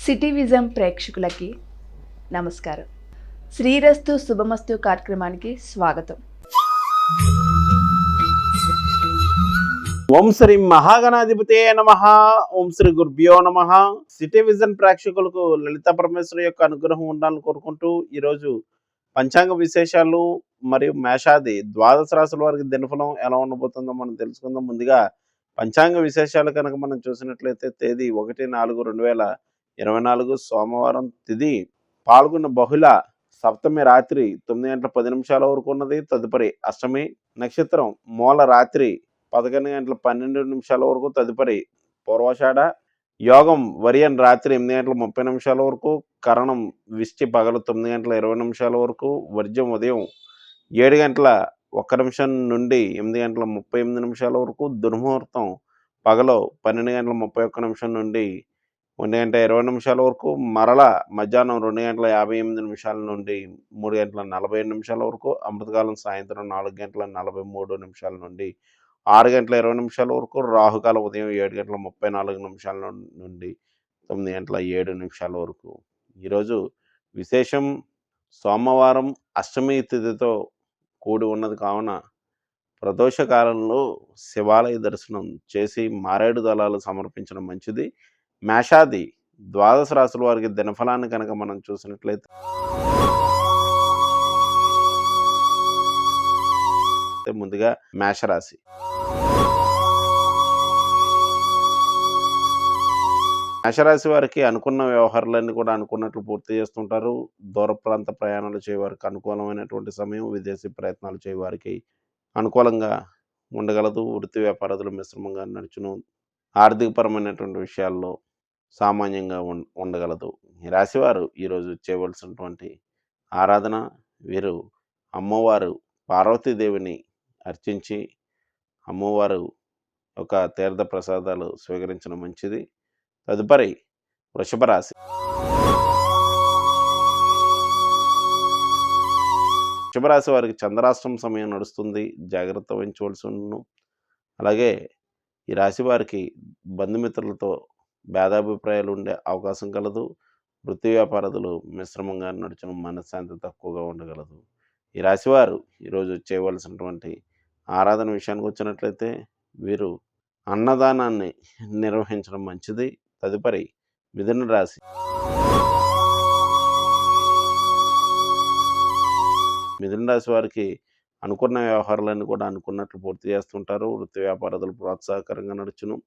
City vision ప్రేక్షకులకి నమస్కారం. శ్రీరస్తు శుభమస్తు కార్యక్రమానికి స్వాగతం. ఓం శ్రీ మహాగణాధిపతే నమః. ఓం శ్రీ గురుభ్యో నమః. సిటీ విజన్ ప్రేక్షకులకు లలిత పరమేశ్వరి యొక్క అనుగ్రహం ఉండాలని కోరుకుంటూ ఈరోజు పంచాంగ విశేషాలు మరియు మేషాది ద్వాదశ రాశుల వారికి దినఫలం ఎలా ఉండబోతుందో మనం తెలుసుకుందాం. ముందుగా పంచాంగ విశేషాలు కనుక మనం చూసినట్లయితే తేదీ 1/4/2024 సోమవారం, తిథి పాల్గొన్న బహుళ, సప్తమి రాత్రి 9 గంటల 10 నిమిషాల వరకు ఉన్నది. తదుపరి అష్టమి, నక్షత్రం మూల రాత్రి 11 గంటల 12 నిమిషాల వరకు. తదుపరి పూర్వాషాఢ, యోగం వర్యం రాత్రి 8 గంటల 30 నిమిషాల వరకు. కరణం విష్టి పగలు 9 గంటల 20 నిమిషాల వరకు. వర్జం ఉదయం 7 గంటల 1 నిమిషం నుండి 8 గంటల 38 నిమిషాల వరకు. దుర్ముహూర్తం పగలు 12 గంటల 31 నిమిషం నుండి 1 గంట 20 నిమిషాల వరకు. మరల మధ్యాహ్నం 2 గంటల 58 నిమిషాల నుండి 3 గంటల 47 నిమిషాల వరకు. అమృతకాలం సాయంత్రం 4 గంటల 43 నిమిషాల నుండి 6 గంటల 20 నిమిషాల వరకు. రాహుకాలం ఉదయం 7 గంటల 34 నిమిషాల నుండి 9 గంటల 7 నిమిషాల వరకు. ఈరోజు విశేషం సోమవారం అష్టమి తిథితో కూడి ఉన్నది కావున ప్రదోష కాలంలో శివాలయ దర్శనం చేసి మారేడు దళాలు సమర్పించడం మంచిది. మేషాది ద్వాదశ రాశుల వారికి దినఫలాన్ని కనుక మనం చూసినట్లయితే ముందుగా మేషరాశి. మేషరాశి వారికి అనుకున్న వ్యవహారాలన్నీ కూడా అనుకున్నట్లు పూర్తి చేస్తుంటారు. దూర ప్రాంత ప్రయాణాలు చేయవారికి అనుకూలమైనటువంటి సమయం. విదేశీ ప్రయత్నాలు చేయవారికి అనుకూలంగా ఉండగలదు. వృత్తి వ్యాపారాలు మిశ్రమంగా నడుచును. ఆర్థికపరమైనటువంటి విషయాల్లో సామాన్యంగా ఉండగలదు. ఈ రాశివారు ఈరోజు చేయవలసినటువంటి ఆరాధన, వీరు అమ్మవారు పార్వతీదేవిని అర్చించి అమ్మవారు యొక్క తీర్థ ప్రసాదాలు స్వీకరించడం మంచిది. తదుపరి వృషభ రాశి. వృషభ రాశి వారికి చంద్రాష్టం సమయం నడుస్తుంది, జాగ్రత్త వహించవలసి ఉండును. అలాగే ఈ రాశి వారికి బంధుమిత్రులతో భేదాభిప్రాయాలు ఉండే అవకాశం కలదు. వృత్తి వ్యాపారాలు మిశ్రమంగా నడుచును. మనశ్శాంతి తక్కువగా ఉండగలదు. ఈ రాశివారు ఈరోజు చేయవలసినటువంటి ఆరాధన విషయానికి వచ్చినట్లయితే వీరు అన్నదానాన్ని నిర్వహించడం మంచిది. తదుపరి మిథున రాశి. మిథున రాశి వారికి అనుకున్న వ్యవహారాలన్నీ కూడా అనుకున్నట్లు పూర్తి చేస్తుంటారు. వృత్తి వ్యాపారాలు ప్రోత్సాహకరంగా నడుచును.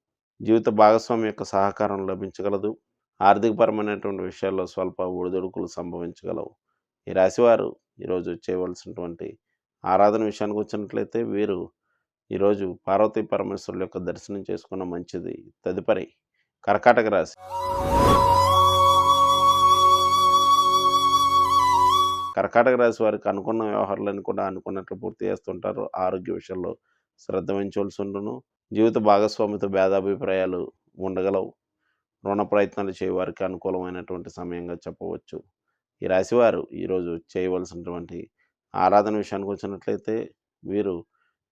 జీవిత భాగస్వామి యొక్క సహకారం లభించగలదు. ఆర్థికపరమైనటువంటి విషయాల్లో స్వల్ప ఒడిదుడుకులు సంభవించగలవు. ఈ రాశివారు ఈరోజు చేయవలసినటువంటి ఆరాధన విషయానికి వచ్చినట్లయితే వీరు ఈరోజు పార్వతీ పరమేశ్వరుల యొక్క దర్శనం చేసుకున్న మంచిది. తదుపరి కర్కాటక రాశి. కర్కాటక రాశి వారికి అనుకున్న వ్యవహారాలన్నీ కూడా అనుకున్నట్లు పూర్తి చేస్తుంటారు. ఆరోగ్య విషయంలో శ్రద్ధ వహించవలసి ఉండును. జీవిత భాగస్వామితో భేదాభిప్రాయాలు ఉండగలవు. రుణ ప్రయత్నాలు చేయవారికి అనుకూలమైనటువంటి సమయంగా చెప్పవచ్చు. ఈ రాశివారు ఈరోజు చేయవలసినటువంటి ఆరాధన విషయానికి వచ్చినట్లయితే వీరు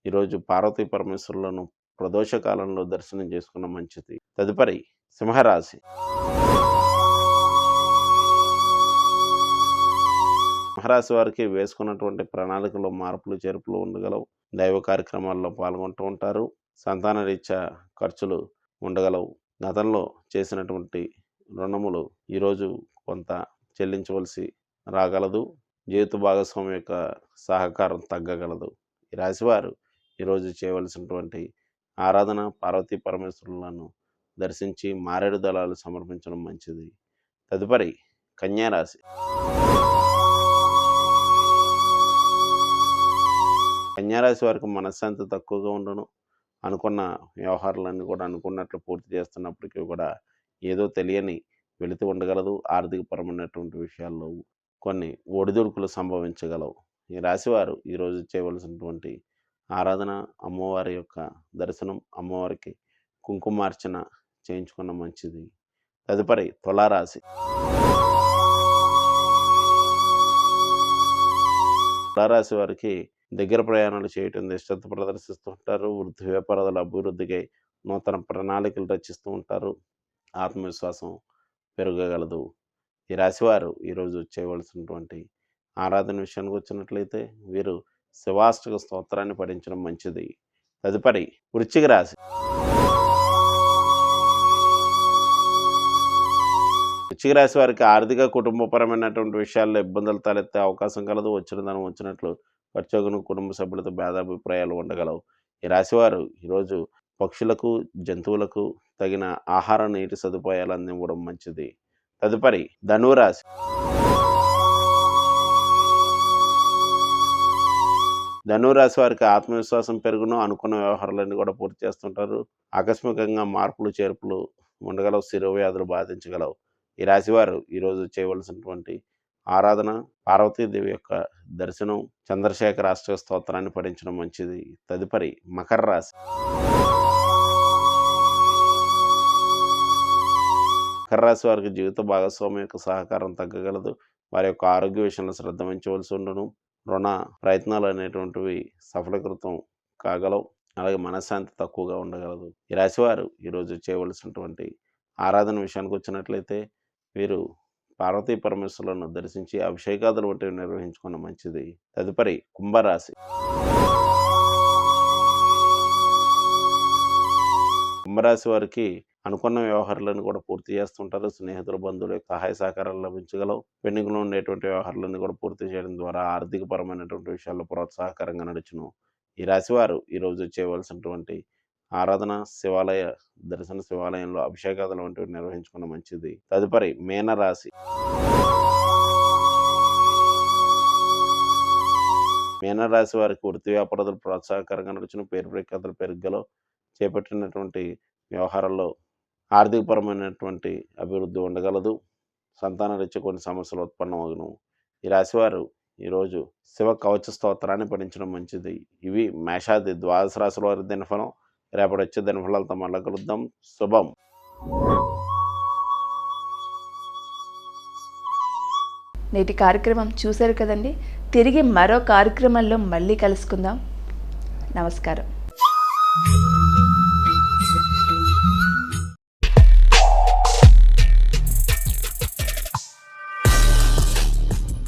ఈరోజు పార్వతీ పరమేశ్వరులను ప్రదోష కాలంలో దర్శనం చేసుకున్న మంచిది. తదుపరి సింహరాశి. సింహరాశి వారికి వేసుకున్నటువంటి ప్రణాళికలో మార్పులు చేర్పులు ఉండగలవు. దైవ కార్యక్రమాల్లో పాల్గొంటూ ఉంటారు. సంతాన రీత్యా ఖర్చులు ఉండగలవు. గతంలో చేసినటువంటి రుణములు ఈరోజు కొంత చెల్లించవలసి రాగలదు. జీవిత భాగస్వామి యొక్క సహకారం తగ్గగలదు. ఈ రాశివారు ఈరోజు చేయవలసినటువంటి ఆరాధన పార్వతీ పరమేశ్వరులను దర్శించి మారేడు దళాలు సమర్పించడం మంచిది. తదుపరి కన్యారాశి. కన్యారాశి వారికి మనశ్శాంతి తక్కువగా ఉండను. అనుకున్న వ్యవహారాలన్నీ కూడా అనుకున్నట్లు పూర్తి చేస్తున్నప్పటికీ కూడా ఏదో తెలియని వెళుతూ ఉండగలదు. ఆర్థికపరమైనటువంటి విషయాల్లో కొన్ని ఒడిదుడుకులు సంభవించగలవు. ఈ రాశివారు ఈరోజు చేయవలసినటువంటి ఆరాధన అమ్మవారి యొక్క దర్శనం, అమ్మవారికి కుంకుమార్చన చేయించుకున్న మంచిది. తదుపరి తులారాశి. తులారాశి వారికి దగ్గర ప్రయాణాలు చేయటం శ్రద్ధ ప్రదర్శిస్తూ ఉంటారు. వృత్తి వ్యాపారాల అభివృద్ధికై నూతన ప్రణాళికలు రచిస్తూ ఉంటారు. ఆత్మవిశ్వాసం పెరగగలదు. ఈ రాశివారు ఈరోజు చేయవలసినటువంటి ఆరాధన విషయానికి వచ్చినట్లయితే వీరు శివాష్టక స్తోత్రాన్ని పఠించడం మంచిది. తదుపరి వృశ్చిక రాశి. వృశ్చిక రాశి వారికి ఆర్థిక కుటుంబపరమైనటువంటి విషయాల్లో ఇబ్బందులు తలెత్తే అవకాశం కలదు. వచ్చిన ధనం వచ్చినట్లు ఖర్చుగును కుటుంబ సభ్యులతో భేదాభిప్రాయాలు ఉండగలవు. ఈ రాశివారు ఈరోజు పక్షులకు జంతువులకు తగిన ఆహార నీటి సదుపాయాలు అందివ్వడం మంచిది. తదుపరి ధనురాశి. ధనురాశి వారికి ఆత్మవిశ్వాసం పెరుగును. అనుకున్న వ్యవహారాలన్నీ కూడా పూర్తి చేస్తుంటారు. ఆకస్మికంగా మార్పులు చేర్పులు ఉండగలవు. శిరోవ్యాధులు బాధించగలవు. ఈ రాశివారు ఈరోజు చేయవలసినటువంటి ఆరాధన పార్వతీదేవి యొక్క దర్శనం, చంద్రశేఖర అష్టక స్తోత్రాన్ని పఠించడం మంచిది. తదుపరి మకర రాశి. మకర రాశి వారికి జీవిత భాగస్వామి యొక్క సహకారం తగ్గగలదు. వారి యొక్క ఆరోగ్య విషయంలో శ్రద్ధ వహించవలసి ఉండును. రుణ ప్రయత్నాలు అనేటువంటివి సఫలీకృతం కాగలవు. అలాగే మనశ్శాంతి తక్కువగా ఉండగలదు. ఈ రాశివారు ఈరోజు చేయవలసినటువంటి ఆరాధన విషయానికి వచ్చినట్లయితే వీరు పార్వతీ పరమేశ్వరులను దర్శించి అభిషేకాదులు వంటివి నిర్వహించుకున్న మంచిది. తదుపరి కుంభరాశి. కుంభరాశి వారికి అనుకున్న వ్యవహారాలను కూడా పూర్తి చేస్తుంటారు. స్నేహితుల బంధువుల యొక్క సహాయ సహకారాలు లభించగలవు. పెండింగ్లో ఉండేటువంటి వ్యవహారాలన్నీ కూడా పూర్తి చేయడం ద్వారా ఆర్థికపరమైనటువంటి విషయాల్లో ప్రోత్సాహకరంగా నడుచును. ఈ రాశివారు ఈరోజు చేయవలసినటువంటి ఆరాధన శివాలయ దర్శన, శివాలయంలో అభిషేకాదులు వంటివి నిర్వహించుకున్న మంచిది. తదుపరి మీనరాశి. మీనరాశి వారికి వృత్తి వ్యాపారాలు ప్రోత్సాహకరంగా నడుచును. పేరు ప్రఖ్యాతులు పెరగగలవు. చేపట్టినటువంటి వ్యవహారాల్లో ఆర్థికపరమైనటువంటి అభివృద్ధి ఉండగలదు. సంతానరీత్యా కొన్ని సమస్యలు ఉత్పన్నమగును. ఈ రాశివారు ఈరోజు శివ కవచ స్తోత్రాన్ని పఠించడం మంచిది. ఇవి మేషాది ద్వాదశ రాశుల వారి దినఫలం. రేపటి వచ్చే దినఫలాలతో మళ్ళా కలుద్దాం. శుభం. నేటి కార్యక్రమం చూశారు కదండి. తిరిగి మరో కార్యక్రమంలో మళ్ళీ కలుసుకుందాం. నమస్కారం.